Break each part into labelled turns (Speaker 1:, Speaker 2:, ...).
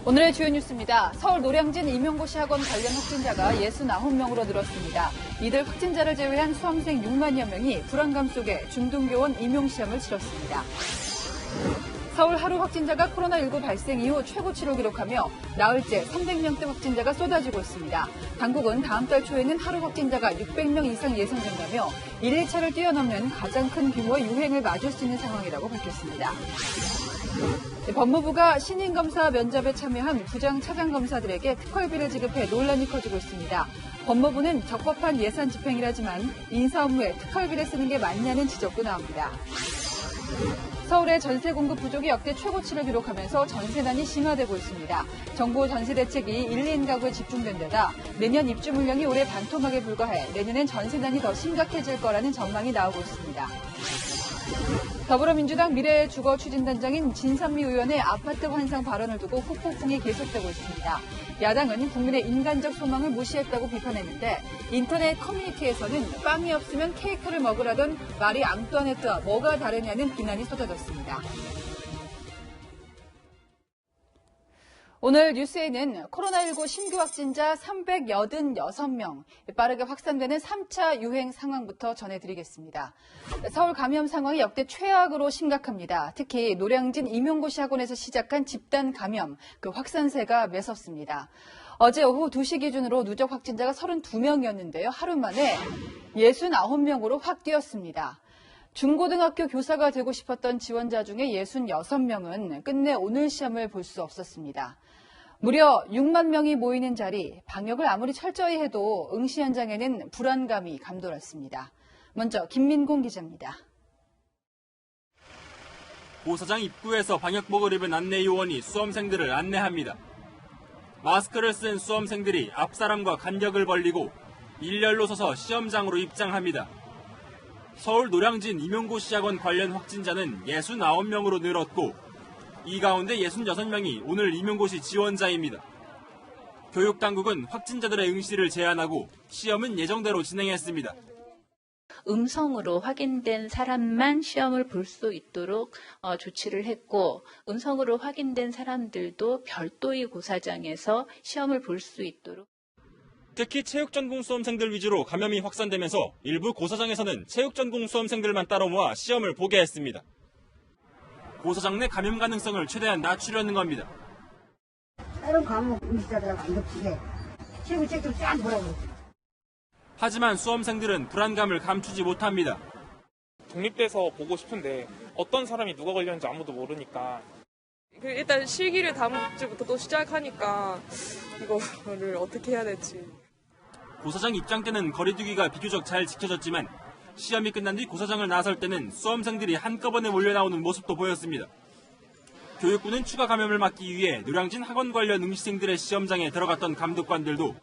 Speaker 1: 오늘의 주요 뉴스입니다. 서울 노량진 임용고시 학원 관련 확진자가 69명으로 늘었습니다. 이들 확진자를 제외한 수험생 6만여 명이 불안감 속에 중등교원 임용시험을 치렀습니다. 서울 하루 확진자가 코로나19 발생 이후 최고치를 기록하며 나흘째 300명대 확진자가 쏟아지고 있습니다. 당국은 다음 달 초에는 하루 확진자가 600명 이상 예상된다며 1, 2차를 뛰어넘는 가장 큰 규모의 유행을 맞을 수 있는 상황이라고 밝혔습니다. 법무부가 신인검사 면접에 참여한 부장 차장검사들에게 특활비를 지급해 논란이 커지고 있습니다. 법무부는 적법한 예산 집행이라지만 인사 업무에 특활비를 쓰는 게 맞냐는 지적도 나옵니다. 서울의 전세 공급 부족이 역대 최고치를 기록하면서 전세난이 심화되고 있습니다. 정부 전세 대책이 1, 2인 가구에 집중된 데다 내년 입주 물량이 올해 반토막에 불과해 내년엔 전세난이 더 심각해질 거라는 전망이 나오고 있습니다. 더불어민주당 미래주거추진단장인 진선미 의원의 아파트 환상 발언을 두고 후폭풍이 계속되고 있습니다. 야당은 국민의 인간적 소망을 무시했다고 비판했는데 인터넷 커뮤니티에서는 빵이 없으면 케이크를 먹으라던 마리 앙뚜아네트와 뭐가 다르냐는 비난이 쏟아졌습니다. 오늘 뉴스에는 코로나19 신규 확진자 386명, 빠르게 확산되는 3차 유행 상황부터 전해드리겠습니다. 서울 감염 상황이 역대 최악으로 심각합니다. 특히 노량진 임용고시 학원에서 시작한 집단 감염, 그 확산세가 매섭습니다. 어제 오후 2시 기준으로 누적 확진자가 32명이었는데요. 하루 만에 69명으로 확 뛰었습니다. 중고등학교 교사가 되고 싶었던 지원자 중에 66명은 끝내 오늘 시험을 볼 수 없었습니다. 무려 6만 명이 모이는 자리, 방역을 아무리 철저히 해도 응시 현장에는 불안감이 감돌았습니다. 먼저 김민공 기자입니다.
Speaker 2: 고사장 입구에서 방역복을 입은 안내요원이 수험생들을 안내합니다. 마스크를 쓴 수험생들이 앞사람과 간격을 벌리고 일렬로 서서 시험장으로 입장합니다. 서울 노량진 임용고시 학원 관련 확진자는 69명으로 늘었고 이 가운데 66명이 오늘 임용고시 지원자입니다. 교육당국은 확진자들의 응시를 제한하고 시험은 예정대로 진행했습니다.
Speaker 3: 음성으로 확인된 사람만 시험을 볼 수 있도록 조치를 했고 음성으로 확인된 사람들도 별도의 고사장에서 시험을 볼 수 있도록.
Speaker 2: 특히 체육전공 수험생들 위주로 감염이 확산되면서 일부 고사장에서는 체육전공 수험생들만 따로 모아 시험을 보게 했습니다. 고사장 내 감염 가능성을 최대한 낮추려는 겁니다.
Speaker 4: 다른 과목 응시자들하고 안 겹치게 체육 책좀 쫙 보라고.
Speaker 2: 하지만 수험생들은 불안감을 감추지 못합니다.
Speaker 5: 독립돼서 보고 싶은데 어떤 사람이 누가 걸렸는지 아무도 모르니까.
Speaker 6: 일단 실기를 다음 주부터 또 시작하니까 이거를 어떻게 해야 될지.
Speaker 2: 고사장 입장 때는 거리 두기가 비교적 잘 지켜졌지만 시험이 끝난 뒤 고사장을 나설 때는 수험생들이 한꺼번에 몰려 나오는 모습도 보였습니다. 교육부는 추가 감염을 막기 위해 노량진 학원 관련 응시생들의 시험장에 들어갔던 감독관들도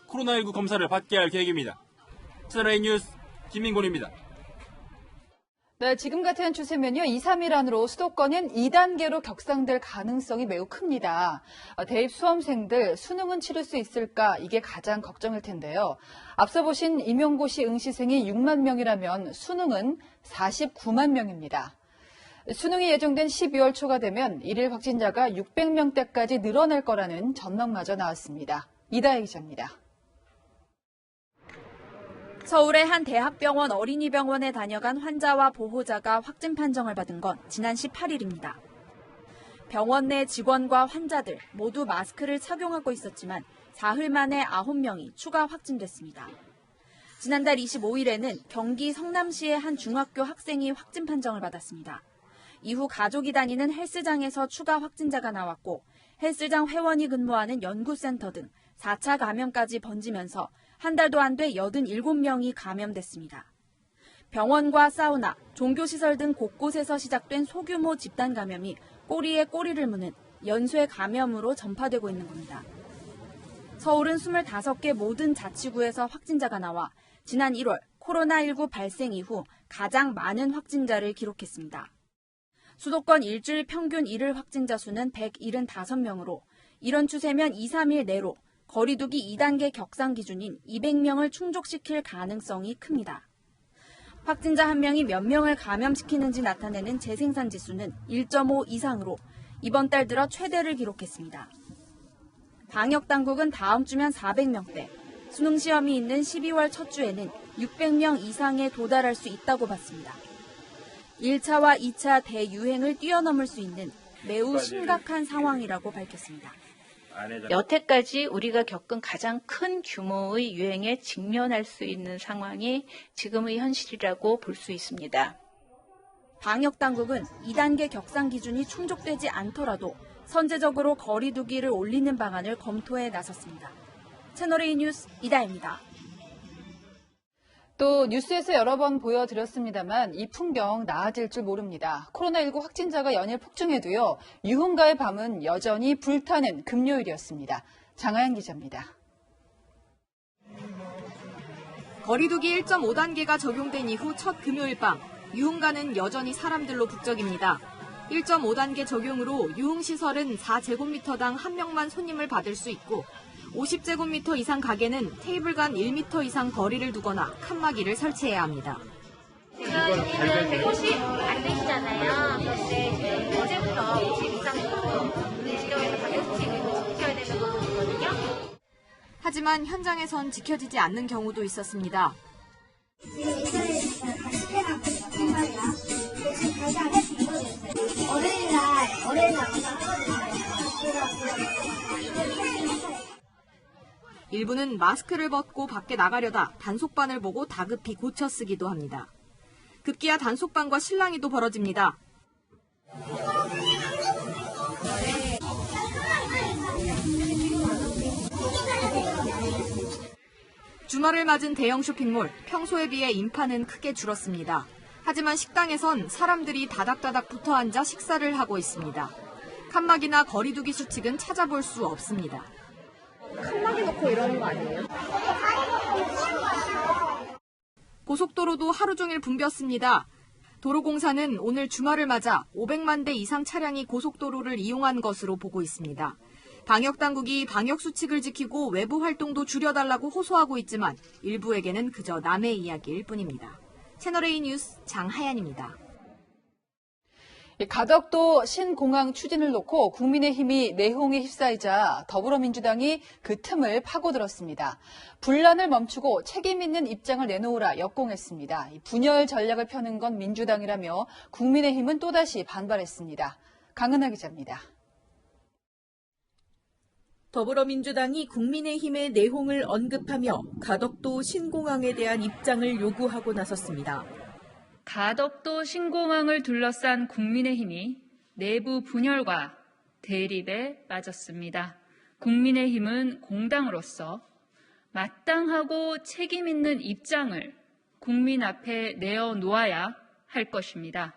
Speaker 2: 코로나19 검사를 받게 할 계획입니다. 채널A 뉴스 김민곤입니다.
Speaker 1: 네, 지금 같은 추세면요, 2, 3일 안으로 수도권은 2단계로 격상될 가능성이 매우 큽니다. 대입 수험생들 수능은 치를 수 있을까? 이게 가장 걱정일 텐데요. 앞서 보신 임용고시 응시생이 6만 명이라면 수능은 49만 명입니다. 수능이 예정된 12월 초가 되면 일일 확진자가 600명대까지 늘어날 거라는 전망마저 나왔습니다. 이다혜 기자입니다.
Speaker 7: 서울의 한 대학병원 어린이병원에 다녀간 환자와 보호자가 확진 판정을 받은 건 지난 18일입니다. 병원 내 직원과 환자들 모두 마스크를 착용하고 있었지만 사흘 만에 9명이 추가 확진됐습니다. 지난달 25일에는 경기 성남시의 한 중학교 학생이 확진 판정을 받았습니다. 이후 가족이 다니는 헬스장에서 추가 확진자가 나왔고 헬스장 회원이 근무하는 연구센터 등 4차 감염까지 번지면서 한 달도 안 돼 87명이 감염됐습니다. 병원과 사우나, 종교시설 등 곳곳에서 시작된 소규모 집단 감염이 꼬리에 꼬리를 무는 연쇄 감염으로 전파되고 있는 겁니다. 서울은 25개 모든 자치구에서 확진자가 나와 지난 1월 코로나19 발생 이후 가장 많은 확진자를 기록했습니다. 수도권 일주일 평균 일일 확진자 수는 175명으로 이런 추세면 2, 3일 내로 거리두기 2단계 격상 기준인 200명을 충족시킬 가능성이 큽니다. 확진자 한 명이 몇 명을 감염시키는지 나타내는 재생산 지수는 1.5 이상으로 이번 달 들어 최대를 기록했습니다. 방역당국은 다음 주면 400명대, 수능시험이 있는 12월 첫 주에는 600명 이상에 도달할 수 있다고 봤습니다. 1차와 2차 대유행을 뛰어넘을 수 있는 매우 심각한 상황이라고 밝혔습니다.
Speaker 3: 여태까지 우리가 겪은 가장 큰 규모의 유행에 직면할 수 있는 상황이 지금의 현실이라고 볼 수 있습니다.
Speaker 7: 방역당국은 2단계 격상 기준이 충족되지 않더라도 선제적으로 거리 두기를 올리는 방안을 검토해 나섰습니다. 채널A 뉴스 이다혜입니다.
Speaker 1: 또 뉴스에서 여러 번 보여드렸습니다만 이 풍경 나아질 줄 모릅니다. 코로나19 확진자가 연일 폭증해도요. 유흥가의 밤은 여전히 불타는 금요일이었습니다. 장하연 기자입니다.
Speaker 7: 거리두기 1.5단계가 적용된 이후 첫 금요일 밤, 유흥가는 여전히 사람들로 북적입니다. 1.5단계 적용으로 유흥시설은 4제곱미터당 1명만 손님을 받을 수 있고 50제곱미터 이상 가게는 테이블 간 1m 이상 거리를 두거나 칸막이를 설치해야 합니다.
Speaker 8: 지금 150 안 되시잖아요. 그런데 어제부터 50 이상 지역에서 방역수칙을 지켜야 되는 거거든요.
Speaker 7: 하지만 현장에선 지켜지지 않는 경우도 있었습니다.
Speaker 4: 지금 인터넷에서 다시 해놨거든요. 정말이야. 지금 다시 안 해서 이거였어요. 어린이날
Speaker 7: 일부는 마스크를 벗고 밖에 나가려다 단속반을 보고 다급히 고쳐 쓰기도 합니다. 급기야 단속반과 실랑이도 벌어집니다. 주말을 맞은 대형 쇼핑몰, 평소에 비해 인파는 크게 줄었습니다. 하지만 식당에선 사람들이 다닥다닥 붙어 앉아 식사를 하고 있습니다. 칸막이나 거리두기 수칙은 찾아볼 수 없습니다. 칸막이 놓고 이러는 거 아니에요? 고속도로도 하루 종일 붐볐습니다. 도로공사는 오늘 주말을 맞아 500만 대 이상 차량이 고속도로를 이용한 것으로 보고 있습니다. 방역당국이 방역수칙을 지키고 외부 활동도 줄여달라고 호소하고 있지만 일부에게는 그저 남의 이야기일 뿐입니다. 채널A 뉴스 장하연입니다.
Speaker 1: 가덕도 신공항 추진을 놓고 국민의힘이 내홍에 휩싸이자 더불어민주당이 그 틈을 파고들었습니다. 분란을 멈추고 책임 있는 입장을 내놓으라 역공했습니다. 분열 전략을 펴는 건 민주당이라며 국민의힘은 또다시 반발했습니다. 강은하 기자입니다.
Speaker 9: 더불어민주당이 국민의힘의 내홍을 언급하며 가덕도 신공항에 대한 입장을 요구하고 나섰습니다.
Speaker 10: 가덕도 신공항을 둘러싼 국민의힘이 내부 분열과 대립에 빠졌습니다. 국민의힘은 공당으로서 마땅하고 책임 있는 입장을 국민 앞에 내어놓아야 할 것입니다.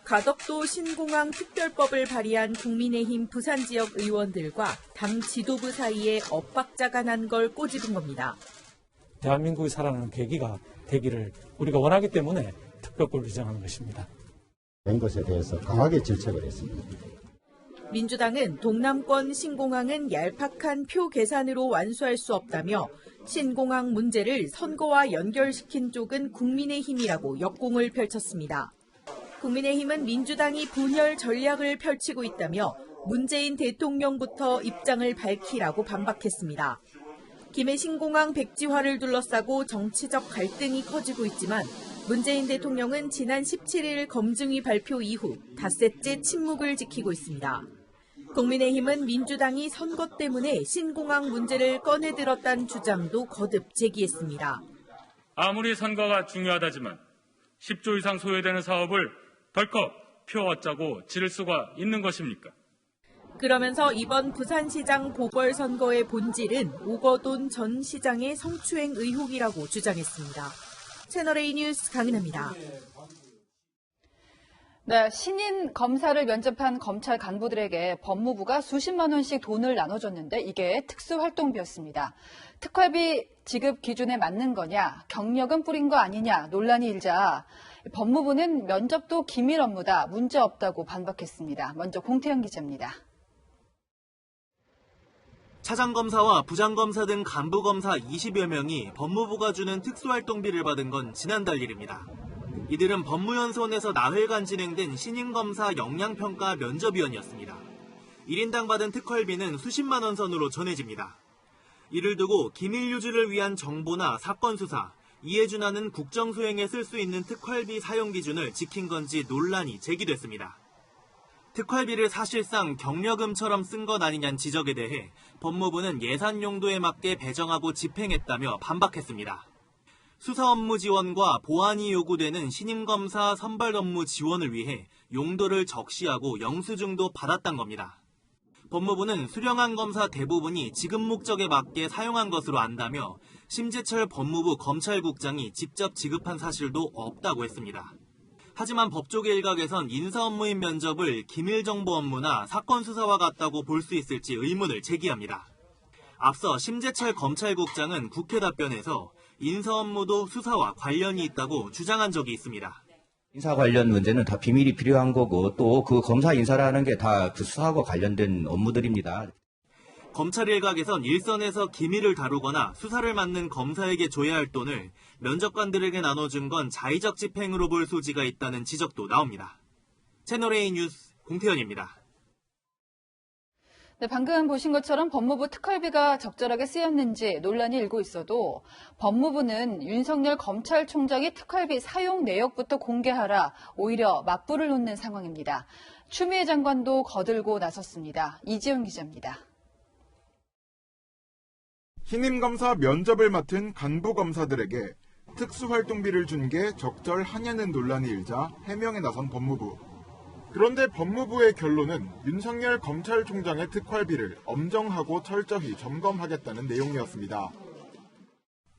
Speaker 9: 가덕도 신공항 특별법을 발의한 국민의힘 부산 지역 의원들과 당 지도부 사이에 엇박자가 난 걸 꼬집은 겁니다.
Speaker 11: 대한민국이 살아나는 계기가 되기를 우리가 원하기 때문에 특별법을 제정하는 것입니다.
Speaker 12: 된 것에 대해서 강하게 질책을 했습니다.
Speaker 9: 민주당은 동남권 신공항은 얄팍한 표 계산으로 완수할 수 없다며 신공항 문제를 선거와 연결시킨 쪽은 국민의힘이라고 역공을 펼쳤습니다. 국민의힘은 민주당이 분열 전략을 펼치고 있다며 문재인 대통령부터 입장을 밝히라고 반박했습니다. 김해 신공항 백지화를 둘러싸고 정치적 갈등이 커지고 있지만 문재인 대통령은 지난 17일 검증위 발표 이후 닷새째 침묵을 지키고 있습니다. 국민의힘은 민주당이 선거 때문에 신공항 문제를 꺼내들었다는 주장도 거듭 제기했습니다.
Speaker 13: 아무리 선거가 중요하다지만 10조 이상 소요되는 사업을 덜컥 표 어짜고 지를 수가 있는 것입니까?
Speaker 9: 그러면서 이번 부산시장 보궐선거의 본질은 오거돈 전 시장의 성추행 의혹이라고 주장했습니다. 채널A 뉴스 강은하입니다.
Speaker 1: 네, 신인 검사를 면접한 검찰 간부들에게 법무부가 수십만 원씩 돈을 나눠줬는데 이게 특수활동비였습니다. 특활비 지급 기준에 맞는 거냐, 경력은 뿌린 거 아니냐 논란이 일자 법무부는 면접도 기밀 업무다, 문제 없다고 반박했습니다. 먼저 공태영 기자입니다.
Speaker 14: 차장검사와 부장검사 등 간부검사 20여 명이 법무부가 주는 특수활동비를 받은 건 지난달 일입니다. 이들은 법무연수원에서 나흘간 진행된 신임검사 역량평가 면접위원이었습니다. 1인당 받은 특활비는 수십만 원 선으로 전해집니다. 이를 두고 기밀 유지를 위한 정보나 사건 수사, 이에 준하는 국정 수행에 쓸 수 있는 특활비 사용 기준을 지킨 건지 논란이 제기됐습니다. 특활비를 사실상 경력금처럼 쓴 것 아니냐는 지적에 대해 법무부는 예산 용도에 맞게 배정하고 집행했다며 반박했습니다. 수사 업무 지원과 보완이 요구되는 신임검사 선발 업무 지원을 위해 용도를 적시하고 영수증도 받았단 겁니다. 법무부는 수령한 검사 대부분이 지급 목적에 맞게 사용한 것으로 안다며 심재철 법무부 검찰국장이 직접 지급한 사실도 없다고 했습니다. 하지만 법조계 일각에선 인사 업무인 면접을 기밀정보 업무나 사건 수사와 같다고 볼 수 있을지 의문을 제기합니다. 앞서 심재철 검찰국장은 국회 답변에서 인사 업무도 수사와 관련이 있다고 주장한 적이 있습니다.
Speaker 15: 인사 관련 문제는 다 비밀이 필요한 거고 또 그 검사 인사라는 게 다 그 수사하고 관련된 업무들입니다.
Speaker 14: 검찰 일각에선 일선에서 기밀을 다루거나 수사를 맡는 검사에게 줘야 할 돈을 면접관들에게 나눠준 건 자의적 집행으로 볼 소지가 있다는 지적도 나옵니다. 채널A 뉴스 공태현입니다.
Speaker 1: 네, 방금 보신 것처럼 법무부 특활비가 적절하게 쓰였는지 논란이 일고 있어도 법무부는 윤석열 검찰총장이 특활비 사용 내역부터 공개하라 오히려 맞불을 놓는 상황입니다. 추미애 장관도 거들고 나섰습니다. 이지훈 기자입니다.
Speaker 16: 신임검사 면접을 맡은 간부검사들에게 특수활동비를 준 게 적절하냐는 논란이 일자 해명에 나선 법무부. 그런데 법무부의 결론은 윤석열 검찰총장의 특활비를 엄정하고 철저히 점검하겠다는 내용이었습니다.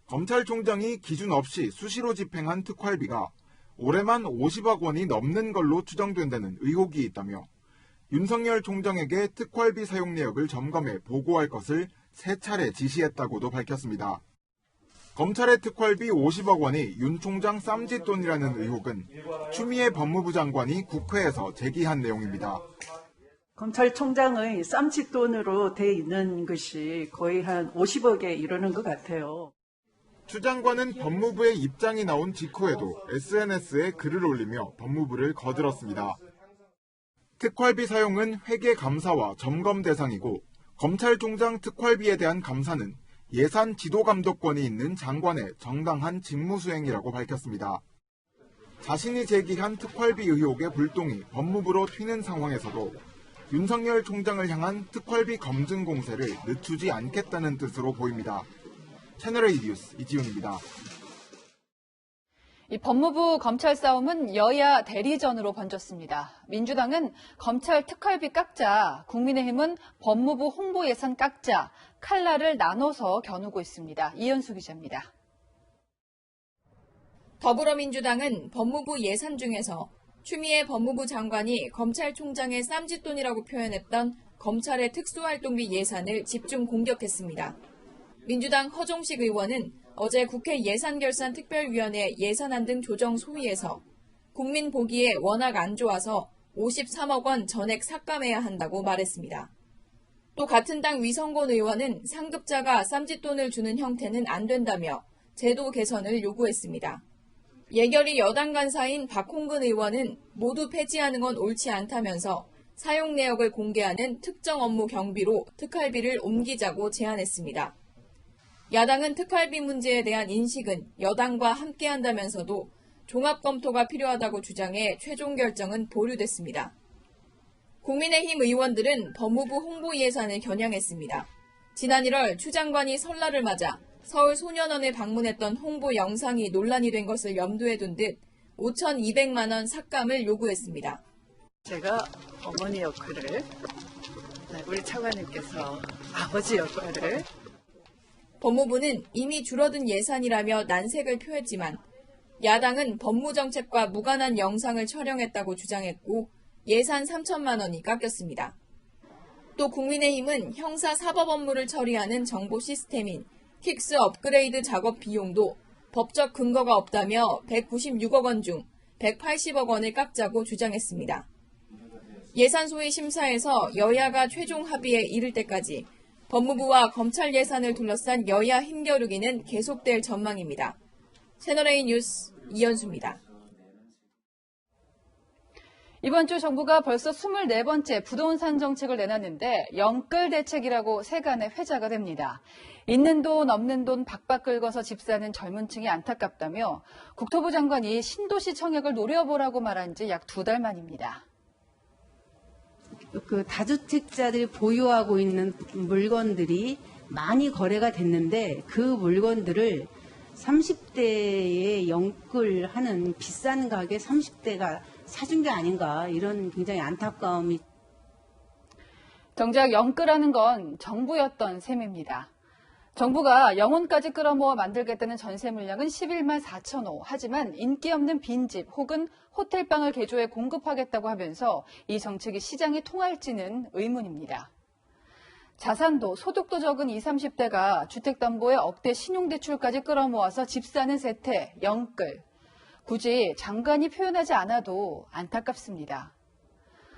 Speaker 16: 검찰총장이 기준 없이 수시로 집행한 특활비가 올해만 50억 원이 넘는 걸로 추정된다는 의혹이 있다며 윤석열 총장에게 특활비 사용 내역을 점검해 보고할 것을 3차례 지시했다고도 밝혔습니다. 검찰의 특활비 50억 원이 윤 총장 쌈짓돈이라는 의혹은 추미애 법무부 장관이 국회에서 제기한 내용입니다.
Speaker 17: 검찰총장의 쌈짓돈으로 돼 있는 것이 거의 한 50억에 이르는 것 같아요.
Speaker 16: 추 장관은 법무부의 입장이 나온 직후에도 SNS에 글을 올리며 법무부를 거들었습니다. 특활비 사용은 회계 감사와 점검 대상이고 검찰총장 특활비에 대한 감사는 예산 지도 감독권이 있는 장관의 정당한 직무 수행이라고 밝혔습니다. 자신이 제기한 특활비 의혹의 불똥이 법무부로 튀는 상황에서도 윤석열 총장을 향한 특활비 검증 공세를 늦추지 않겠다는 뜻으로 보입니다. 채널A 뉴스 이지훈입니다.
Speaker 1: 이 법무부 검찰 싸움은 여야 대리전으로 번졌습니다. 민주당은 검찰 특활비 깎자, 국민의힘은 법무부 홍보 예산 깎자, 칼날을 나눠서 겨누고 있습니다. 이현수 기자입니다.
Speaker 7: 더불어민주당은 법무부 예산 중에서 추미애 법무부 장관이 검찰총장의 쌈짓돈이라고 표현했던 검찰의 특수활동비 예산을 집중 공격했습니다. 민주당 허종식 의원은 어제 국회 예산결산특별위원회 예산안 등 조정 소위에서 국민 보기에 워낙 안 좋아서 53억 원 전액 삭감해야 한다고 말했습니다. 또 같은 당 위성곤 의원은 상급자가 쌈짓돈을 주는 형태는 안 된다며 제도 개선을 요구했습니다. 예결위 여당 간사인 박홍근 의원은 모두 폐지하는 건 옳지 않다면서 사용 내역을 공개하는 특정 업무 경비로 특활비를 옮기자고 제안했습니다. 야당은 특활비 문제에 대한 인식은 여당과 함께한다면서도 종합 검토가 필요하다고 주장해 최종 결정은 보류됐습니다. 국민의힘 의원들은 법무부 홍보 예산을 겨냥했습니다. 지난 1월 추 장관이 설날을 맞아 서울 소년원에 방문했던 홍보 영상이 논란이 된 것을 염두에 둔 듯 5,200만 원 삭감을 요구했습니다.
Speaker 17: 제가 어머니 역할을, 우리 차관님께서 아버지 역할을.
Speaker 7: 법무부는 이미 줄어든 예산이라며 난색을 표했지만 야당은 법무정책과 무관한 영상을 촬영했다고 주장했고 예산 3천만 원이 깎였습니다. 또 국민의힘은 형사 사법 업무를 처리하는 정보 시스템인 킥스 업그레이드 작업 비용도 법적 근거가 없다며 196억 원 중 180억 원을 깎자고 주장했습니다. 예산 소위 심사에서 여야가 최종 합의에 이를 때까지 법무부와 검찰 예산을 둘러싼 여야 힘겨루기는 계속될 전망입니다. 채널A 뉴스 이현수입니다.
Speaker 1: 이번 주 정부가 벌써 24번째 부동산 정책을 내놨는데 영끌 대책이라고 세간의 회자가 됩니다. 있는 돈 없는 돈 박박 긁어서 집 사는 젊은 층이 안타깝다며 국토부 장관이 신도시 청약을 노려보라고 말한 지 약 2달 만입니다.
Speaker 18: 그 다주택자들이 보유하고 있는 물건들이 많이 거래가 됐는데 그 물건들을 30대에 영끌하는 비싼 가게 30대가 사준 게 아닌가 이런 굉장히 안타까움이.
Speaker 1: 정작 영끌하는 건 정부였던 셈입니다. 정부가 영혼까지 끌어모아 만들겠다는 전세 물량은 11만 4천 호. 하지만 인기 없는 빈집 혹은 호텔방을 개조해 공급하겠다고 하면서 이 정책이 시장에 통할지는 의문입니다. 자산도 소득도 적은 20, 30대가 주택담보에 억대 신용대출까지 끌어모아서 집 사는 세태, 영끌. 굳이 장관이 표현하지 않아도 안타깝습니다.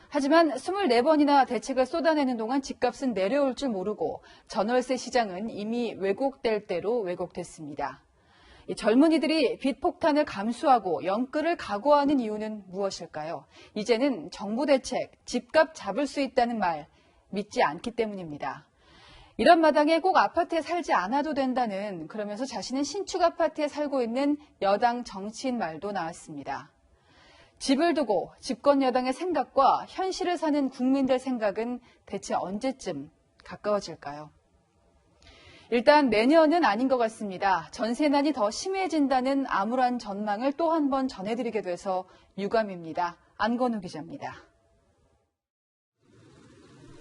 Speaker 1: 하지만 24번이나 대책을 쏟아내는 동안 집값은 내려올 줄 모르고 전월세 시장은 이미 왜곡될 대로 왜곡됐습니다. 이 젊은이들이 빚 폭탄을 감수하고 영끌을 각오하는 이유는 무엇일까요? 이제는 정부 대책, 집값 잡을 수 있다는 말 믿지 않기 때문입니다. 이런 마당에 꼭 아파트에 살지 않아도 된다는, 그러면서 자신은 신축 아파트에 살고 있는 여당 정치인 말도 나왔습니다. 집을 두고 집권 여당의 생각과 현실을 사는 국민들 생각은 대체 언제쯤 가까워질까요? 일단 내년은 아닌 것 같습니다. 전세난이 더 심해진다는 암울한 전망을 또 한 번 전해드리게 돼서 유감입니다. 안건우 기자입니다.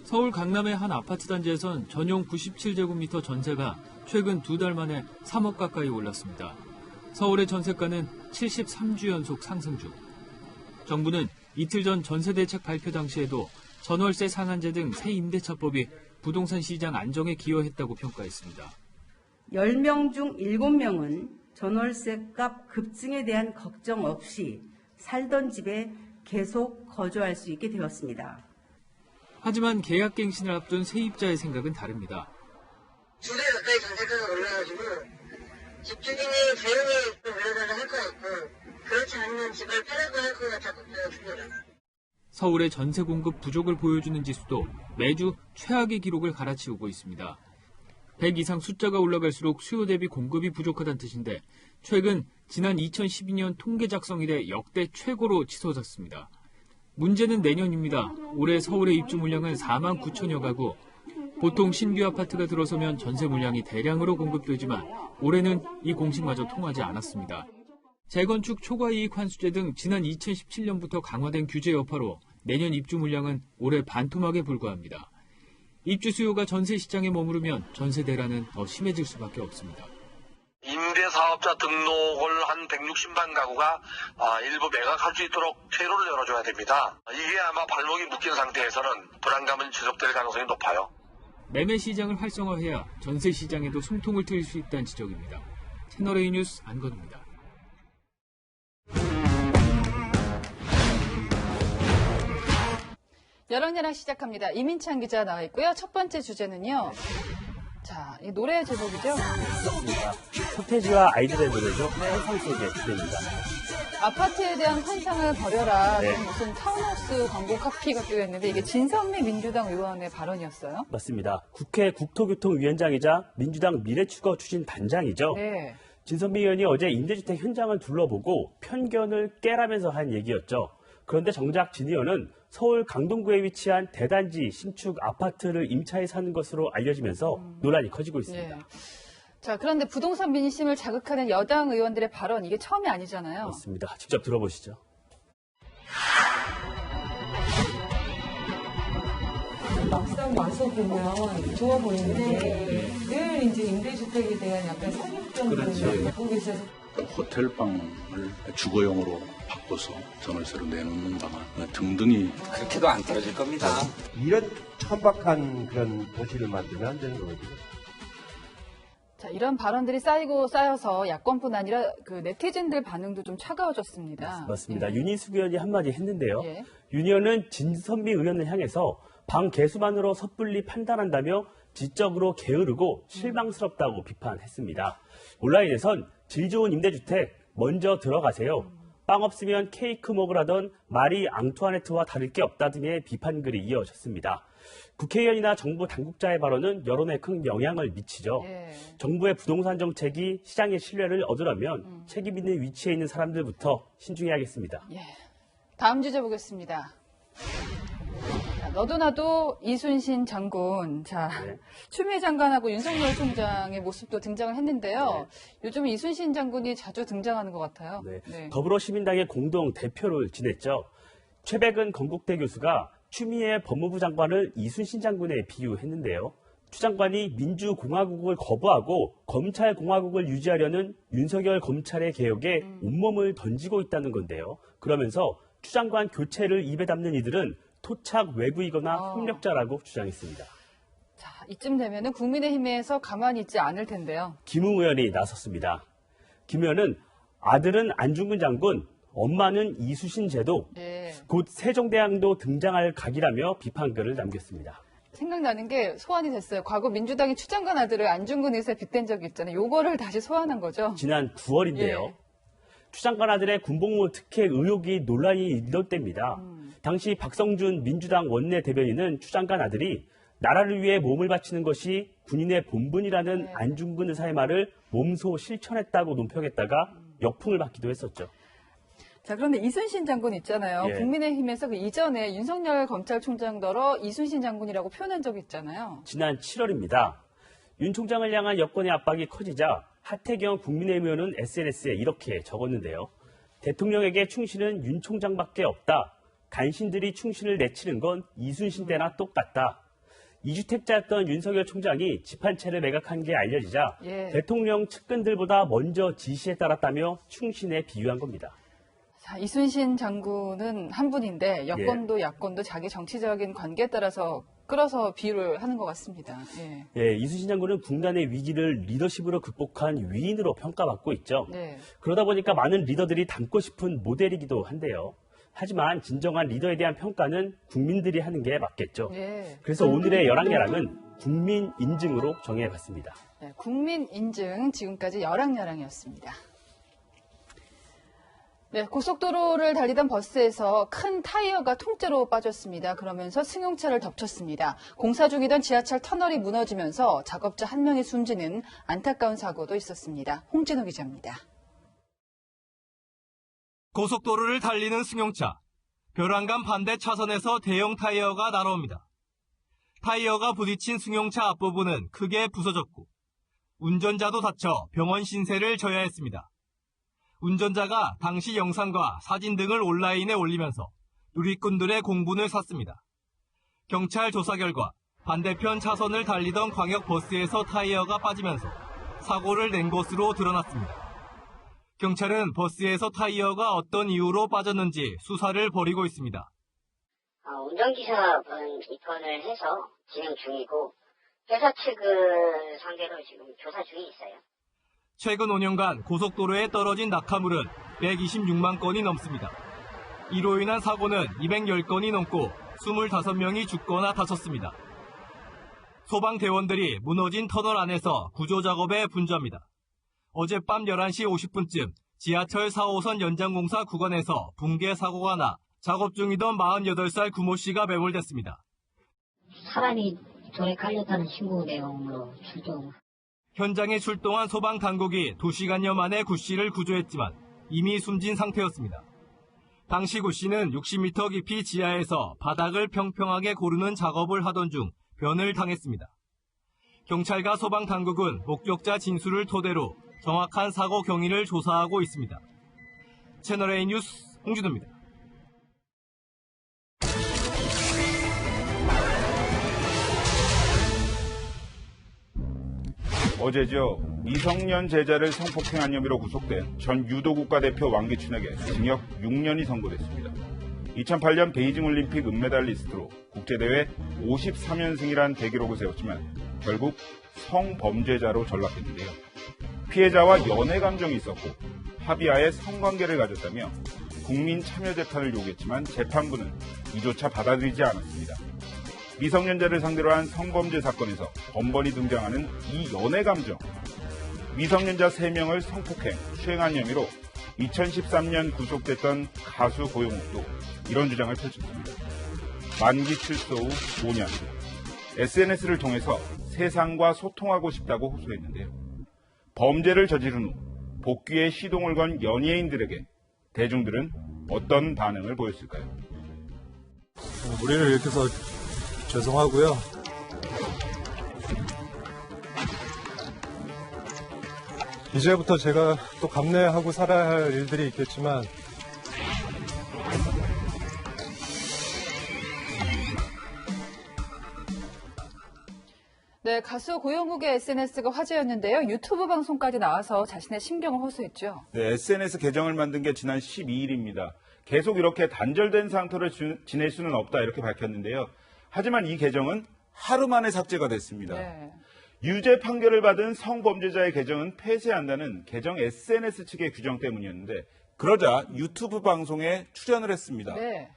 Speaker 19: 서울 강남의 한 아파트 단지에선 전용 97제곱미터 전세가 최근 2달 만에 3억 가까이 올랐습니다. 서울의 전세가는 73주 연속 상승 중. 정부는 이틀 전 전세대책 발표 당시에도 전월세 상한제 등 새 임대차법이 부동산 시장 안정에 기여했다고 평가했습니다.
Speaker 18: 10명 중 7명은 전월세값 급증에 대한 걱정 없이 살던 집에 계속 거주할 수 있게 되었습니다.
Speaker 19: 하지만 계약갱신을 앞둔 세입자의 생각은 다릅니다.
Speaker 20: 2배 가까이 전세가가 올라가지고 집주인이 조용히 올라가려 할 것 같고 그렇지 않으면 집을 팔아도 할 것 같습니다.
Speaker 19: 서울의 전세 공급 부족을 보여주는 지수도 매주 최악의 기록을 갈아치우고 있습니다. 100 이상 숫자가 올라갈수록 수요 대비 공급이 부족하다는 뜻인데 최근 지난 2012년 통계 작성 이래 역대 최고로 치솟았습니다. 문제는 내년입니다. 올해 서울의 입주 물량은 4만 9천여 가구. 보통 신규 아파트가 들어서면 전세 물량이 대량으로 공급되지만 올해는 이 공식마저 통하지 않았습니다. 재건축 초과이익 환수제 등 지난 2017년부터 강화된 규제 여파로 내년 입주 물량은 올해 반토막에 불과합니다. 입주 수요가 전세 시장에 머무르면 전세 대란은 더 심해질 수밖에 없습니다.
Speaker 21: 임대사업자 등록을 한 160만 가구가 일부 매각할 수 있도록 퇴로를 열어줘야 됩니다. 이게 아마 발목이 묶인 상태에서는 불안감은 지속될 가능성이 높아요.
Speaker 19: 매매 시장을 활성화해야 전세 시장에도 숨통을 트일 수 있다는 지적입니다. 채널A 뉴스 안건우입니다.
Speaker 1: 여랑야랑 시작합니다. 이민찬 기자 나와 있고요. 첫 번째 주제는요. 자, 이 노래 제목이죠?
Speaker 22: 맞습니다. 서태지와 아이들의 노래죠. 환상 속의 주제입니다.
Speaker 1: 아파트에 대한 환상을 버려라.
Speaker 22: 네.
Speaker 1: 무슨 타운하우스 광고 카피가 뜨였는데 이게 진선미 민주당 의원의 발언이었어요?
Speaker 22: 맞습니다. 국회 국토교통위원장이자 민주당 미래추가 추진 단장이죠.
Speaker 1: 네.
Speaker 22: 진선미 의원이 어제 임대주택 현장을 둘러보고 편견을 깨라면서 한 얘기였죠. 그런데 정작 진 의원은 서울 강동구에 위치한 대단지 신축 아파트를 임차해 사는 것으로 알려지면서 논란이 커지고 있습니다.
Speaker 1: 네. 자, 그런데 부동산 민심을 자극하는 여당 의원들의 발언, 이게 처음이 아니잖아요.
Speaker 22: 맞습니다. 직접 들어보시죠.
Speaker 23: 막상 와서 보면 좋아 보이는데 늘 이제 임대주택에 대한 약간 선입견을 갖고 계셔서
Speaker 24: 호텔방을 주거용으로 바꿔서 전월세로 내놓는 방안 등등이
Speaker 25: 그렇게도 안 떨어질 겁니다.
Speaker 26: 이런 천박한 그런 도시를 만들면 안 되는 거거든요.
Speaker 1: 자, 이런 발언들이 쌓이고 쌓여서 야권뿐 아니라 그 네티즌들 반응도 좀 차가워졌습니다.
Speaker 22: 맞습니다. 윤희숙 의원이 한마디 했는데요.
Speaker 1: 예.
Speaker 22: 윤 의원은 진선미 의원을 향해서 방 개수만으로 섣불리 판단한다며 지적으로 게으르고 실망스럽다고 비판했습니다. 온라인에선 질 좋은 임대주택 먼저 들어가세요. 빵 없으면 케이크 먹으라던 마리 앙투아네트와 다를 게 없다 등의 비판글이 이어졌습니다. 국회의원이나 정부 당국자의 발언은 여론에 큰 영향을 미치죠. 정부의 부동산 정책이 시장의 신뢰를 얻으려면 책임 있는 위치에 있는 사람들부터 신중해야겠습니다.
Speaker 1: 다음 주제 보겠습니다. 너도 나도 이순신 장군. 추미애 장관하고 윤석열 총장의 모습도 등장을 했는데요. 요즘 이순신 장군이 자주 등장하는 것 같아요.
Speaker 22: 더불어시민당의 공동 대표를 지냈죠. 최백은 건국대 교수가 추미애 법무부 장관을 이순신 장군에 비유했는데요. 추 장관이 민주공화국을 거부하고 검찰공화국을 유지하려는 윤석열 검찰의 개혁에 온몸을 던지고 있다는 건데요. 그러면서 추 장관 교체를 입에 담는 이들은 토착 외부이거나 협력자라고 주장했습니다.
Speaker 1: 이쯤 되면은 국민의힘에서 가만히 있지 않을 텐데요.
Speaker 22: 김웅 의원이 나섰습니다. 김 의원은 아들은 안중근 장군, 엄마는 이순신 제도, 곧 세종대왕도 등장할 각이라며 비판글을 남겼습니다.
Speaker 1: 생각나는 게 소환이 됐어요. 과거 민주당이 추 장관 아들을 안중근 의사에 빗댄 적이 있잖아요. 요거를 다시 소환한 거죠.
Speaker 22: 지난 9월인데요. 추 장관 아들의 군복무 특혜 의혹이 논란이 일던 때입니다. 당시 박성준 민주당 원내 대변인은 추 장관 아들이 나라를 위해 몸을 바치는 것이 군인의 본분이라는 안중근 의사의 말을 몸소 실천했다고 논평했다가 역풍을 받기도 했었죠.
Speaker 1: 그런데 이순신 장군 있잖아요. 국민의힘에서 그 이전에 윤석열 검찰총장더러 이순신 장군이라고 표현한 적이 있잖아요.
Speaker 22: 지난 7월입니다. 윤 총장을 향한 여권의 압박이 커지자 하태경 국민의힘 의원은 SNS에 이렇게 적었는데요. 대통령에게 충신은 윤 총장밖에 없다. 간신들이 충신을 내치는 건 이순신 때나 똑같다. 2주택자였던 윤석열 총장이 집 한 채를 매각한 게 알려지자 대통령 측근들보다 먼저 지시에 따랐다며 충신에 비유한 겁니다.
Speaker 1: 이순신 장군은 한 분인데 여권도 야권도 자기 정치적인 관계에 따라서 끌어서 비유를 하는 것 같습니다.
Speaker 22: 이순신 장군은 군간의 위기를 리더십으로 극복한 위인으로 평가받고 있죠. 그러다 보니까 많은 리더들이 닮고 싶은 모델이기도 한데요. 하지만 진정한 리더에 대한 평가는 국민들이 하는 게 맞겠죠. 그래서 오늘의 열왕야랑은 국민 인증으로 정해봤습니다.
Speaker 1: 국민 인증, 지금까지 열왕야랑이었습니다. 고속도로를 달리던 버스에서 큰 타이어가 통째로 빠졌습니다. 그러면서 승용차를 덮쳤습니다. 공사 중이던 지하철 터널이 무너지면서 작업자 한 명이 숨지는 안타까운 사고도 있었습니다. 홍진호 기자입니다.
Speaker 14: 고속도로를 달리는 승용차. 벼랑간 반대 차선에서 대형 타이어가 날아옵니다. 타이어가 부딪힌 승용차 앞부분은 크게 부서졌고 운전자도 다쳐 병원 신세를 져야 했습니다. 운전자가 당시 영상과 사진 등을 온라인에 올리면서 누리꾼들의 공분을 샀습니다. 경찰 조사 결과 반대편 차선을 달리던 광역버스에서 타이어가 빠지면서 사고를 낸 것으로 드러났습니다. 경찰은 버스에서 타이어가 어떤 이유로 빠졌는지 수사를 벌이고 있습니다.
Speaker 2: 운전기사분 입건을 해서 진행 중이고 회사 측을 상대로 지금 조사 중에 있어요.
Speaker 14: 최근 5년간 고속도로에 떨어진 낙하물은 126만 건이 넘습니다. 이로 인한 사고는 210건이 넘고 25명이 죽거나 다쳤습니다. 소방대원들이 무너진 터널 안에서 구조작업에 분주합니다. 어젯밤 11시 50분쯤 지하철 4호선 연장공사 구간에서 붕괴 사고가 나 작업 중이던 48살 구모 씨가 매몰됐습니다.
Speaker 2: 사람이 돌에 깔렸다는 신고 내용으로 출동.
Speaker 14: 현장에 출동한 소방당국이 2시간여 만에 구 씨를 구조했지만 이미 숨진 상태였습니다. 당시 구 씨는 60m 깊이 지하에서 바닥을 평평하게 고르는 작업을 하던 중 변을 당했습니다. 경찰과 소방당국은 목격자 진술을 토대로 정확한 사고 경위를 조사하고 있습니다. 채널A 뉴스 홍준호입니다.
Speaker 3: 어제죠. 미성년 제자를 성폭행한 혐의로 구속된 전 유도 국가대표 왕기춘에게 징역 6년이 선고됐습니다. 2008년 베이징 올림픽 은메달리스트로 국제대회 53연승이란 대기록을 세웠지만 결국 성범죄자로 전락했는데요. 피해자와 연애 감정이 있었고 합의하에 성관계를 가졌다며 국민 참여 재판을 요구했지만 재판부는 이조차 받아들이지 않았습니다. 미성년자를 상대로 한 성범죄 사건에서 번번이 등장하는 이 연애 감정. 미성년자 3명을 성폭행, 추행한 혐의로 2013년 구속됐던 가수 고영욱도 이런 주장을 펼쳤습니다. 만기 출소 후 5년, SNS를 통해서 세상과 소통하고 싶다고 호소했는데요. 범죄를 저지른 후 복귀에 시동을 건 연예인들에게 대중들은 어떤 반응을 보였을까요?
Speaker 4: 우리를 일으켜서 죄송하고요. 이제부터 제가 또 감내하고 살아야 할 일들이 있겠지만
Speaker 1: 네, 가수 고영욱의 SNS가 화제였는데요. 유튜브 방송까지 나와서 자신의 심경을 호소했죠.
Speaker 3: 네, SNS 계정을 만든 게 지난 12일입니다. 계속 이렇게 단절된 상태로 지낼 수는 없다 이렇게 밝혔는데요. 하지만 이 계정은 하루 만에 삭제가 됐습니다.
Speaker 1: 네.
Speaker 3: 유죄 판결을 받은 성범죄자의 계정은 폐쇄한다는 계정 SNS 측의 규정 때문이었는데 그러자 유튜브 방송에 출연을 했습니다.
Speaker 1: 네.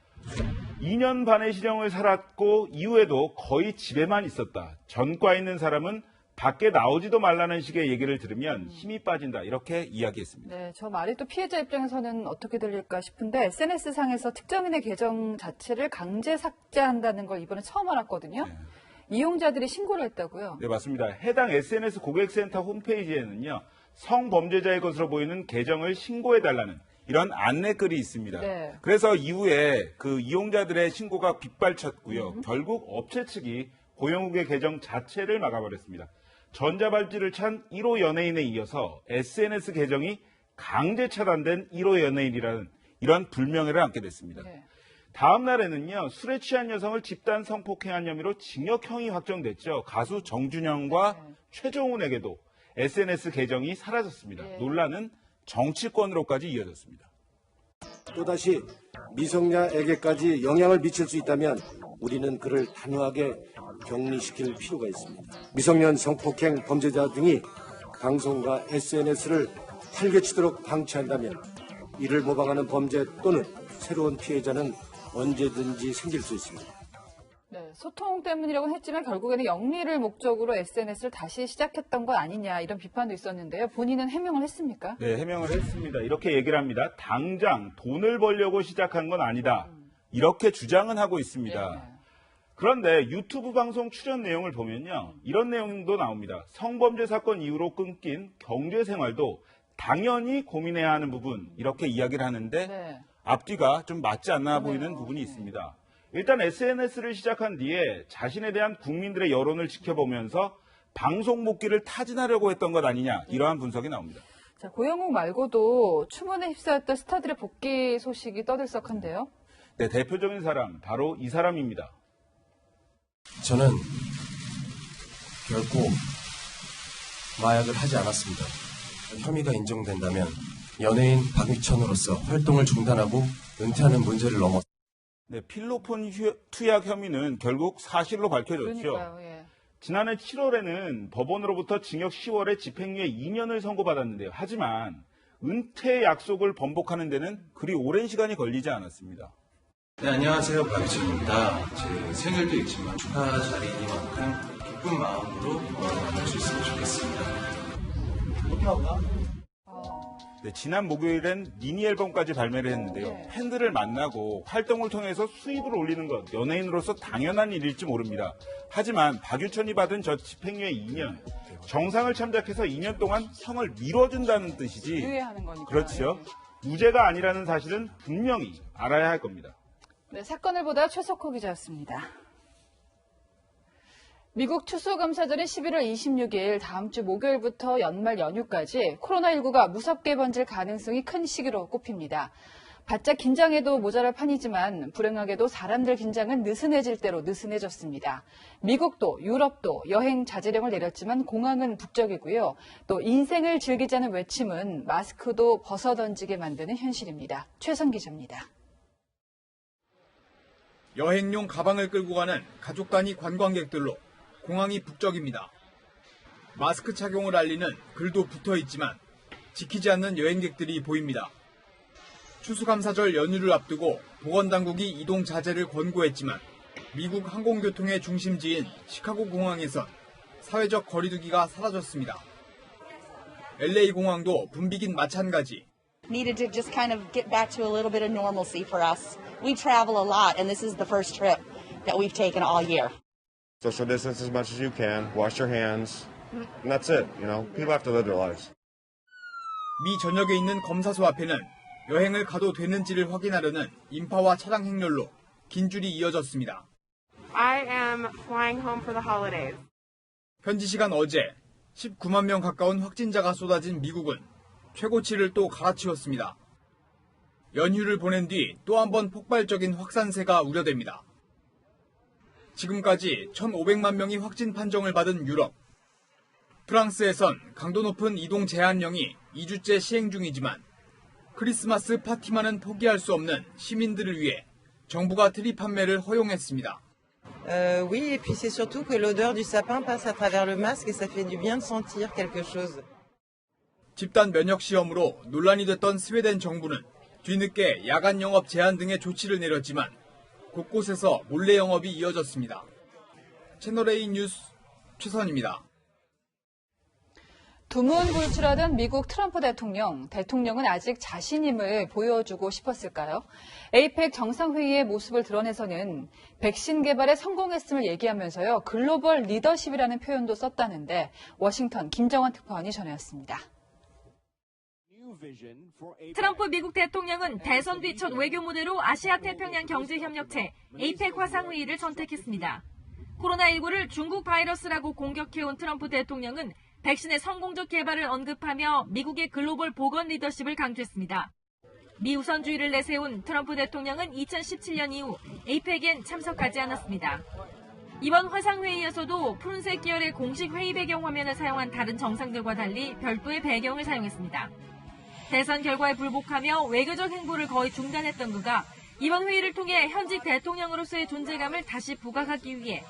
Speaker 3: 2년 반의 시정을 살았고 이후에도 거의 집에만 있었다. 전과 있는 사람은 밖에 나오지도 말라는 식의 얘기를 들으면 힘이 빠진다. 이렇게 이야기했습니다.
Speaker 1: 네, 저 말이 또 피해자 입장에서는 어떻게 들릴까 싶은데 SNS상에서 특정인의 계정 자체를 강제 삭제한다는 걸 이번에 처음 알았거든요.
Speaker 3: 네.
Speaker 1: 이용자들이 신고를 했다고요?
Speaker 3: 네, 맞습니다. 해당 SNS 고객센터 홈페이지에는요. 성범죄자의 것으로 보이는 계정을 신고해달라는 이런 안내글이 있습니다.
Speaker 1: 네.
Speaker 3: 그래서 이후에 그 이용자들의 신고가 빗발쳤고요. 결국 업체 측이 고영욱의 계정 자체를 막아버렸습니다. 전자발찌를 찬 1호 연예인에 이어서 SNS 계정이 강제 차단된 1호 연예인이라는 이런 불명예를 안게 됐습니다.
Speaker 1: 네.
Speaker 3: 다음 날에는요. 술에 취한 여성을 집단 성폭행한 혐의로 징역형이 확정됐죠. 가수 정준영과 최종훈에게도 SNS 계정이 사라졌습니다. 논란은 정치권으로까지 이어졌습니다.
Speaker 26: 또다시 미성년에게까지 영향을 미칠 수 있다면 우리는 그를 단호하게 격리시킬 필요가 있습니다. 미성년 성폭행 범죄자 등이 방송과 SNS를 활개치도록 방치한다면 이를 모방하는 범죄 또는 새로운 피해자는 언제든지 생길 수 있습니다.
Speaker 1: 네, 소통 때문이라고는 했지만 결국에는 영리를 목적으로 SNS를 다시 시작했던 건 아니냐 이런 비판도 있었는데요. 본인은 해명을 했습니까?
Speaker 3: 네, 해명을 했습니다. 이렇게 얘기를 합니다. 당장 돈을 벌려고 시작한 건 아니다. 이렇게 주장은 하고 있습니다.
Speaker 1: 네.
Speaker 3: 그런데 유튜브 방송 출연 내용을 보면요. 이런 내용도 나옵니다. 성범죄 사건 이후로 끊긴 경제 생활도 당연히 고민해야 하는 부분 이렇게 이야기를 하는데
Speaker 1: 네.
Speaker 3: 앞뒤가 좀 맞지 않나 보이는 부분이 있습니다. 일단 SNS를 시작한 뒤에 자신에 대한 국민들의 여론을 지켜보면서 방송 복귀를 타진하려고 했던 것 아니냐 이러한 분석이 나옵니다.
Speaker 1: 자, 고영욱 말고도 추문에 휩싸였던 스타들의 복귀 소식이 떠들썩한데요.
Speaker 3: 네, 대표적인 사람 바로 이 사람입니다.
Speaker 5: 저는 결코 마약을 하지 않았습니다. 혐의가 인정된다면 연예인 박유천으로서 활동을 중단하고 은퇴하는 문제를 넘어
Speaker 3: 네, 필로폰 투약 혐의는 결국 사실로 밝혀졌죠.
Speaker 1: 그러니까요, 예.
Speaker 3: 지난해 7월에는 법원으로부터 징역 10월에 집행유예 2년을 선고받았는데요. 하지만 은퇴 약속을 번복하는 데는 그리 오랜 시간이 걸리지 않았습니다.
Speaker 5: 네, 안녕하세요. 박유천입니다. 제 생일도 있지만 축하 자리이니만큼 기쁜 마음으로 할 수 있으면 좋겠습니다.
Speaker 3: 네, 지난 목요일엔 미니 앨범까지 발매를 했는데요. 팬들을 만나고 활동을 통해서 수입을 올리는 것, 연예인으로서 당연한 일일지 모릅니다. 하지만 박유천이 받은 저 집행유예 2년, 정상을 참작해서 2년 동안 형을 미뤄준다는 뜻이지.
Speaker 1: 유예하는 거니까.
Speaker 3: 그렇죠. 무죄가 아니라는 사실은 분명히 알아야 할 겁니다.
Speaker 1: 네, 사건을 보다 최석호 기자였습니다. 미국 추수감사절인 11월 26일 다음 주 목요일부터 연말 연휴까지 코로나19가 무섭게 번질 가능성이 큰 시기로 꼽힙니다. 바짝 긴장해도 모자랄 판이지만 불행하게도 사람들 긴장은 느슨해질 대로 느슨해졌습니다. 미국도 유럽도 여행 자제령을 내렸지만 공항은 북적이고요. 또 인생을 즐기자는 외침은 마스크도 벗어던지게 만드는 현실입니다. 최선 기자입니다.
Speaker 6: 여행용 가방을 끌고 가는 가족 단위 관광객들로 공항이 북적입니다. 마스크 착용을 알리는 글도 붙어 있지만 지키지 않는 여행객들이 보입니다. 추수감사절 연휴를 앞두고 보건당국이 이동 자제를 권고했지만 미국 항공교통의 중심지인 시카고 공항에선 사회적 거리두기가 사라졌습니다. LA 공항도 붐비긴 마찬가지.
Speaker 8: needed to just kind of get back to a little bit of normalcy for us. We travel a lot, and this is the first trip that we've taken all year.
Speaker 10: Social distance as much as you can, wash your hands, and that's it. You know, people have to live their lives.
Speaker 6: 미 전역에 있는 검사소 앞에는 여행을 가도 되는지를 확인하려는 인파와 차량 행렬로 긴 줄이 이어졌습니다.
Speaker 11: I am flying home for the holidays.
Speaker 6: 현지 시간 어제 19만 명 가까운 확진자가 쏟아진 미국은 최고치를 또 갈아치웠습니다. 연휴를 보낸 뒤 또 한 번 폭발적인 확산세가 우려됩니다. 지금까지 1,500만 명이 확진 판정을 받은 유럽. 프랑스에선 강도 높은 이동 제한령이 2주째 시행 중이지만 크리스마스 파티만은 포기할 수 없는 시민들을 위해 정부가 트리 판매를 허용했습니다.
Speaker 12: Oui, et puis c'est surtout que l'odeur du sapin passe à travers le masque et ça fait du bien de sentir quelque chose.
Speaker 6: 집단 면역 시험으로 논란이 됐던 스웨덴 정부는 뒤늦게 야간 영업 제한 등의 조치를 내렸지만 곳곳에서 몰래 영업이 이어졌습니다. 채널A 뉴스 최선입니다.
Speaker 1: 두문불출하던 미국 트럼프 대통령은 아직 자신임을 보여주고 싶었을까요? 에이펙 정상회의의 모습을 드러내서는 백신 개발에 성공했음을 얘기하면서요, 글로벌 리더십이라는 표현도 썼다는데 워싱턴 김정환 특파원이 전해왔습니다.
Speaker 13: 트럼프 미국 대통령은 대선 뒤 첫 외교 무대로 아시아 태평양 경제협력체 에이펙 화상회의를 선택했습니다. 코로나19를 중국 바이러스라고 공격해온 트럼프 대통령은 백신의 성공적 개발을 언급하며 미국의 글로벌 보건 리더십을 강조했습니다. 미 우선주의를 내세운 트럼프 대통령은 2017년 이후 에이펙엔 참석하지 않았습니다. 이번 화상회의에서도 푸른색 계열의 공식 회의 배경 화면을 사용한 다른 정상들과 달리 별도의 배경을 사용했습니다. 대선 결과에 불복하며 외교적 행보를 거의 중단했던 그가 이번 회의를 통해 현직 대통령으로서의 존재감을 다시 부각하기 위해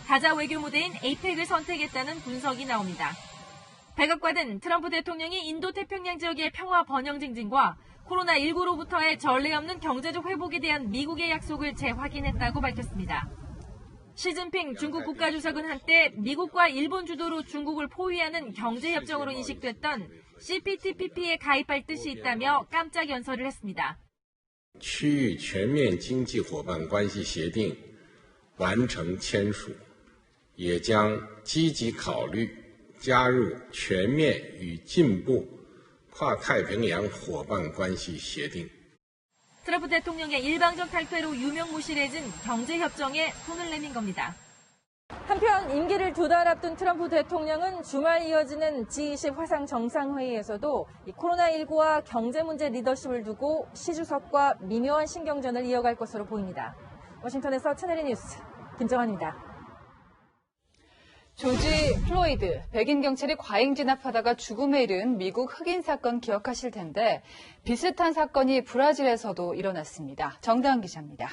Speaker 13: 다자 외교 무대인 에이펙을 선택했다는 분석이 나옵니다. 백악관은 트럼프 대통령이 인도태평양 지역의 평화 번영 증진과 코로나19로부터의 전례 없는 경제적 회복에 대한 미국의 약속을 재확인했다고 밝혔습니다. 시진핑 중국 국가주석은 한때 미국과 일본 주도로 중국을 포위하는 경제협정으로 인식됐던 CPTPP에 가입할 뜻이 있다며 깜짝 연설을 했습니다.
Speaker 25: 区域全面经济伙伴关系协定完成签署，也将积极考虑加入全面与进步跨太平洋伙伴关系协定.
Speaker 13: 트럼프 대통령의 일방적 탈퇴로 유명무실해진 경제협정에 손을 내민 겁니다.
Speaker 27: 한편 임기를 2달 앞둔 트럼프 대통령은 주말 이어지는 G20 화상 정상회의에서도 코로나19와 경제 문제 리더십을 두고 시 주석과 미묘한 신경전을 이어갈 것으로 보입니다. 워싱턴에서 채널A 뉴스 김정환입니다.
Speaker 1: 조지 플로이드, 백인 경찰이 과잉 진압하다가 죽음에 이른 미국 흑인 사건 기억하실 텐데 비슷한 사건이 브라질에서도 일어났습니다. 정다은 기자입니다.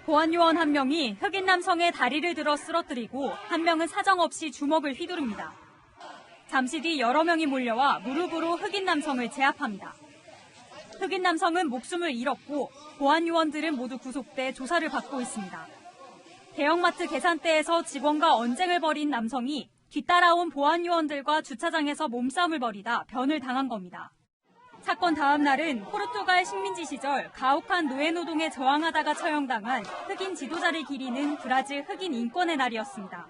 Speaker 28: 보안요원 한 명이 흑인 남성의 다리를 들어 쓰러뜨리고 한 명은 사정없이 주먹을 휘두릅니다. 잠시 뒤 여러 명이 몰려와 무릎으로 흑인 남성을 제압합니다. 흑인 남성은 목숨을 잃었고 보안요원들은 모두 구속돼 조사를 받고 있습니다. 대형마트 계산대에서 직원과 언쟁을 벌인 남성이 뒤따라온 보안요원들과 주차장에서 몸싸움을 벌이다 변을 당한 겁니다. 사건 다음 날은 포르투갈 식민지 시절 가혹한 노예노동에 저항하다가 처형당한 흑인 지도자를 기리는 브라질 흑인 인권의 날이었습니다.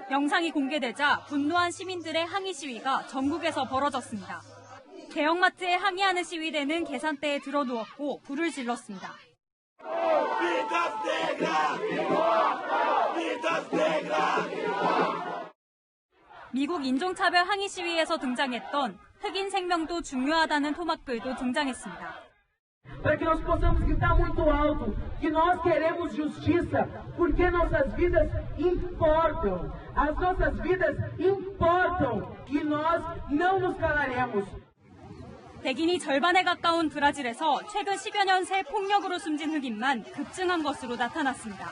Speaker 28: 영상이 공개되자 분노한 시민들의 항의 시위가 전국에서 벌어졌습니다. 대형마트에 항의하는 시위대는 계산대에 들어누웠고 불을 질렀습니다. 미국 인종차별 항의 시위에서 등장했던 흑인 생명도 중요하다는 토막글도 등장했습니다.
Speaker 29: Para que nós possamos gritar muito alto que nós queremos justiça, porque nossas vidas importam. As nossas vidas importam e nós não nos calaremos.
Speaker 28: 백인이 절반에 가까운 브라질에서 최근 10여 년 새 폭력으로 숨진 흑인만 급증한 것으로 나타났습니다.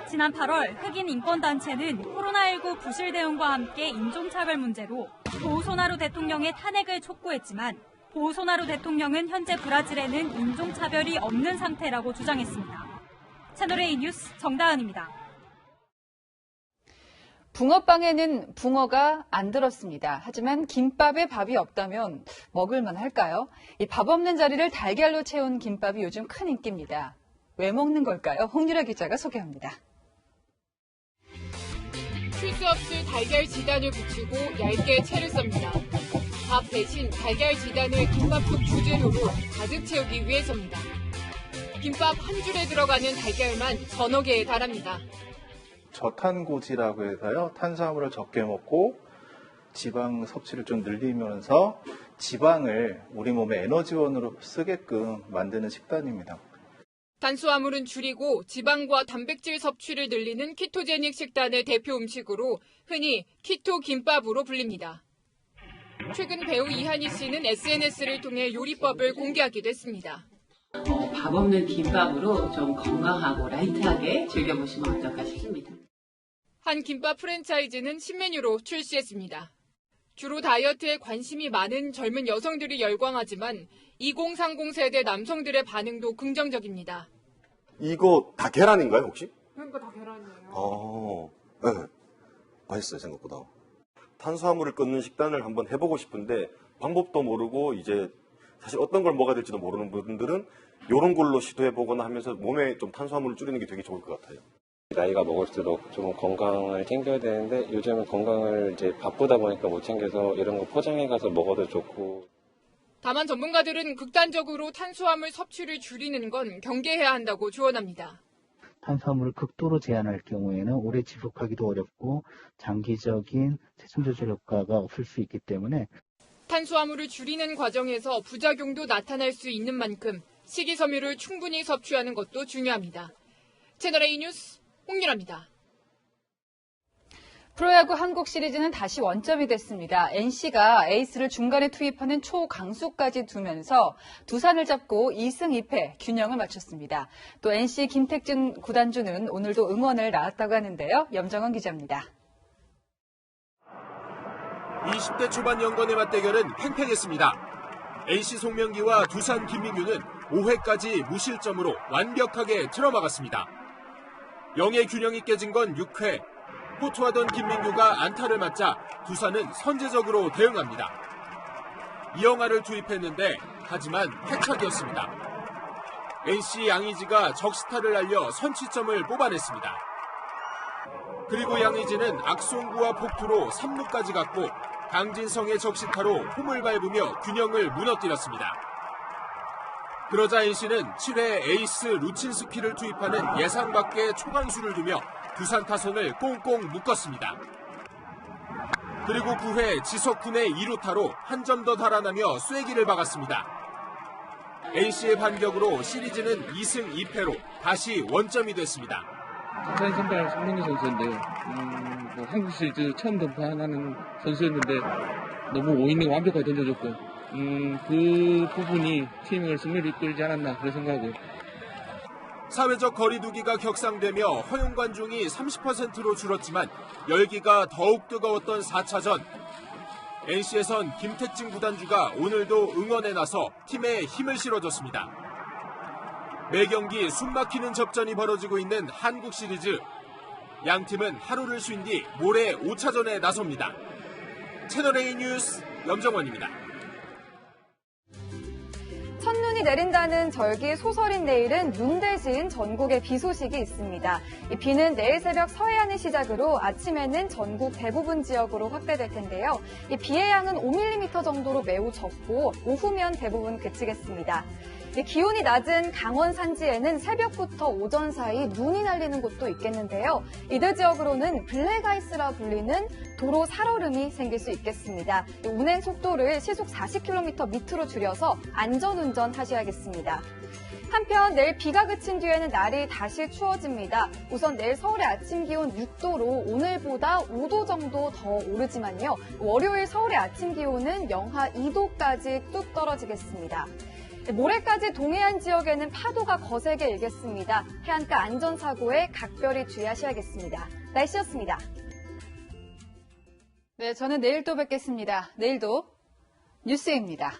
Speaker 28: 지난 8월 흑인 인권단체는 코로나19 부실 대응과 함께 인종차별 문제로 보우소나루 대통령의 탄핵을 촉구했지만 보우소나루 대통령은 현재 브라질에는 인종차별이 없는 상태라고 주장했습니다. 채널A 뉴스 정다은입니다.
Speaker 1: 붕어빵에는 붕어가 안 들었습니다. 하지만 김밥에 밥이 없다면 먹을만 할까요? 이 밥 없는 자리를 달걀로 채운 김밥이 요즘 큰 인기입니다. 왜 먹는 걸까요? 홍유라 기자가 소개합니다.
Speaker 7: 쉴 수 없을 달걀 지단을 붙이고 얇게 채를 썹니다. 밥 대신 달걀 지단을 김밥 속 주재료로 가득 채우기 위해서입니다. 김밥 한 줄에 들어가는 달걀만 서너 개에 달합니다.
Speaker 9: 저탄고지라고 해서요. 탄수화물을 적게 먹고 지방 섭취를 좀 늘리면서 지방을 우리 몸의 에너지원으로 쓰게끔 만드는 식단입니다.
Speaker 7: 탄수화물은 줄이고 지방과 단백질 섭취를 늘리는 키토제닉 식단의 대표 음식으로 흔히 키토 김밥으로 불립니다. 최근 배우 이한희 씨는 SNS를 통해 요리법을 공개하기도 했습니다.
Speaker 15: 밥 없는 김밥으로 좀 건강하고 라이트하게 즐겨보시면 어떨까 싶습니다.
Speaker 7: 한 김밥 프랜차이즈는 신메뉴로 출시했습니다. 주로 다이어트에 관심이 많은 젊은 여성들이 열광하지만 2030 세대 남성들의 반응도 긍정적입니다.
Speaker 16: 이거 다 계란인가요, 혹시?
Speaker 7: 그러니까 다 계란이에요.
Speaker 16: 네. 맛있어요, 생각보다. 탄수화물을 끊는 식단을 한번 해보고 싶은데 방법도 모르고 이제 사실 어떤 걸 먹어야 될지도 모르는 분들은 이런 걸로 시도해보거나 하면서 몸에 좀 탄수화물을 줄이는 게 되게 좋을 것 같아요.
Speaker 17: 나이가 먹을수록 좀 건강을 챙겨야 되는데 요즘은 건강을 이제 바쁘다 보니까 못 챙겨서 이런 거 포장해 가서 먹어도 좋고.
Speaker 7: 다만 전문가들은 극단적으로 탄수화물 섭취를 줄이는 건 경계해야 한다고 조언합니다.
Speaker 18: 탄수화물을 극도로 제한할 경우에는 오래 지속하기도 어렵고 장기적인 체중 조절 효과가 없을 수 있기 때문에
Speaker 7: 탄수화물을 줄이는 과정에서 부작용도 나타날 수 있는 만큼 식이섬유를 충분히 섭취하는 것도 중요합니다. 채널A 뉴스 홍유라입니다.
Speaker 1: 프로야구 한국 시리즈는 다시 원점이 됐습니다. NC가 에이스를 중간에 투입하는 초강수까지 두면서 두산을 잡고 2승 2패 균형을 맞췄습니다. 또 NC 김택준 구단주는 오늘도 응원을 나왔다고 하는데요. 염정원 기자입니다.
Speaker 19: 20대 초반 연건의 맞대결은 팽팽했습니다. NC 송명기와 두산 김민규는 5회까지 무실점으로 완벽하게 틀어막았습니다. 영의 균형이 깨진 건 6회. 호투하던 김민규가 안타를 맞자 두산은 선제적으로 대응합니다. 이영하를 투입했는데 하지만 패착이었습니다. NC 양의지가 적시타를 날려 선취점을 뽑아냈습니다. 그리고 양의지는 악송구와 폭투로 3루까지 갔고 강진성의 적시타로 홈을 밟으며 균형을 무너뜨렸습니다. 그러자 NC는 7회 에이스 루친스키를 투입하는 예상 밖의 초강수를 두며 두산 타선을 꽁꽁 묶었습니다. 그리고 9회 지석훈의 2루타로 한 점 더 달아나며 쐐기를 박았습니다. NC의 반격으로 시리즈는 2승 2패로 다시 원점이 됐습니다.
Speaker 20: 두산 선발 송명기 선수인데 한국 시리즈 처음 등판하는 선수였는데 너무 5이닝 완벽하게 던져줬고 그 부분이 팀을 승리로 이끌지 않았나 그런 생각을.
Speaker 19: 사회적 거리두기가 격상되며 허용 관중이 30%로 줄었지만 열기가 더욱 뜨거웠던 4차전. NC에선 김택진 구단주가 오늘도 응원에 나서 팀에 힘을 실어줬습니다. 매경기 숨막히는 접전이 벌어지고 있는 한국 시리즈. 양팀은 하루를 쉰 뒤 모레 5차전에 나섭니다. 채널A 뉴스 염정원입니다.
Speaker 21: 첫눈이 내린다는 절기 소설인 내일은 눈 대신 전국에 비 소식이 있습니다. 이 비는 내일 새벽 서해안을 시작으로 아침에는 전국 대부분 지역으로 확대될 텐데요. 이 비의 양은 5mm 정도로 매우 적고 오후면 대부분 그치겠습니다. 기온이 낮은 강원 산지에는 새벽부터 오전 사이 눈이 날리는 곳도 있겠는데요. 이들 지역으로는 블랙아이스라 불리는 도로 살얼음이 생길 수 있겠습니다. 운행 속도를 시속 40km 밑으로 줄여서 안전운전 하셔야겠습니다. 한편 내일 비가 그친 뒤에는 날이 다시 추워집니다. 우선 내일 서울의 아침 기온 6도로 오늘보다 5도 정도 더 오르지만요. 월요일 서울의 아침 기온은 영하 2도까지 뚝 떨어지겠습니다. 모레까지 동해안 지역에는 파도가 거세게 일겠습니다. 해안가 안전사고에 각별히 주의하셔야겠습니다. 날씨였습니다.
Speaker 1: 네, 저는 내일 또 뵙겠습니다. 내일도 뉴스입니다.